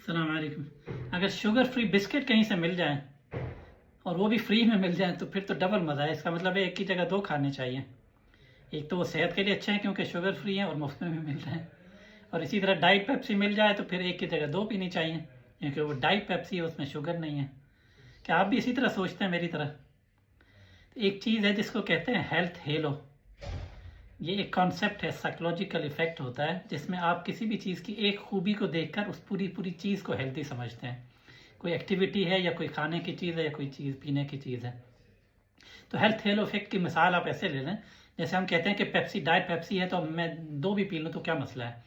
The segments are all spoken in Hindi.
अस्सलाम वालेकुम। अगर शुगर फ्री बिस्किट कहीं से मिल जाए और वो भी फ्री में मिल जाए तो फिर तो डबल मज़ा है। इसका मतलब है एक की जगह दो खाने चाहिए। एक तो वो सेहत के लिए अच्छे हैं क्योंकि शुगर फ्री हैं और मुफ्त में भी मिल रहे हैं, और इसी तरह डाइट पेप्सी मिल जाए तो फिर एक की जगह दो पीनी चाहिए क्योंकि वो डाइट पेप्सी है, उसमें शुगर नहीं है। क्या आप भी इसी तरह सोचते हैं मेरी तरह? तो एक चीज़ है जिसको कहते हैं हेल्थ हेलो। ये एक कॉन्सेप्ट है, साइकोलॉजिकल इफेक्ट होता है जिसमें आप किसी भी चीज़ की एक खूबी को देखकर उस पूरी पूरी चीज़ को हेल्दी समझते हैं। कोई एक्टिविटी है या कोई खाने की चीज़ है या कोई चीज़ पीने की चीज़ है। तो हेल्थ हेलो इफेक्ट की मिसाल आप ऐसे ले लें, जैसे हम कहते हैं कि पेप्सी डाइट पेप्सी है तो मैं दो भी पी लूँ तो क्या मसला है,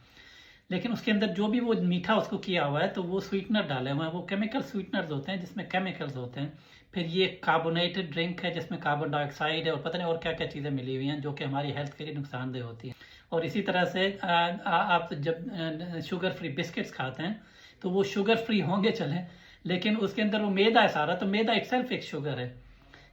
लेकिन उसके अंदर जो भी वो मीठा उसको किया हुआ है तो वो स्वीटनर डाले हुए हैं, वो केमिकल स्वीटनर्स होते हैं जिसमें केमिकल्स होते हैं। फिर ये कार्बोनेटेड ड्रिंक है जिसमें कार्बन डाइऑक्साइड है और पता नहीं और क्या क्या चीज़ें मिली हुई हैं जो कि हमारी हेल्थ के लिए नुकसानदेह होती हैं। और इसी तरह से आप जब शुगर फ्री बिस्किट्स खाते हैं तो वो शुगर फ्री होंगे चले, लेकिन उसके अंदर वो मैदा है सारा, तो मैदा इटसेल्फ एक शुगर है।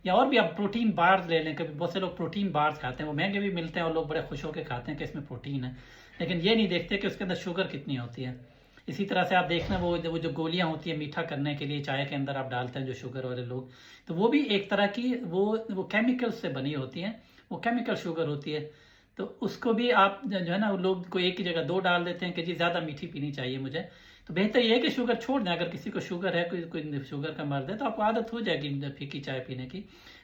या और भी आप प्रोटीन बार्स ले लें, कभी बहुत से लोग प्रोटीन बार्स खाते हैं, वो महंगे भी मिलते हैं और लोग बड़े खुश होकर खाते हैं कि इसमें प्रोटीन है, लेकिन ये नहीं देखते कि उसके अंदर शुगर कितनी होती है। इसी तरह से आप देखना वो जो गोलियां होती है मीठा करने के लिए चाय के अंदर आप डालते हैं जो शुगर वाले लोग, तो वो भी एक तरह की वो केमिकल्स से बनी होती हैं, वो केमिकल शुगर होती है। तो उसको भी आप जो है ना, लोग को एक की जगह दो डाल देते हैं कि जी ज़्यादा मीठी पीनी चाहिए मुझे। तो बेहतर ये है कि शुगर छोड़ दें। अगर किसी को शुगर है, कोई शुगर का मर्ज है, तो आपको आदत हो जाएगी फीकी चाय पीने की,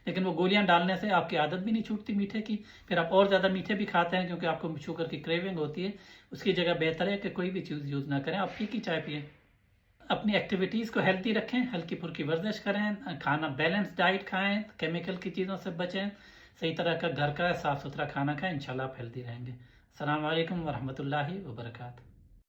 लेकिन वो गोलियां डालने से आपकी आदत भी नहीं छूटती मीठे की, फिर आप और ज़्यादा मीठे भी खाते हैं क्योंकि आपको शुगर की क्रेविंग होती है। उसकी जगह बेहतर है कि कोई भी चीज़ यूज़ ना करें, आप फीकी चाय पिए। अपनी एक्टिविटीज़ को हेल्दी रखें, हल्की फुल्की वर्जिश करें, खाना बैलेंस डाइट खाएं, केमिकल की चीज़ों से बचें, सही तरह का घर का साफ़ सुथरा खाना खाएं, इंशाल्लाह आप हेल्दी रहेंगे। अस्सलाम वालेकुम वरहमतुल्लाहि वबरकातुहू।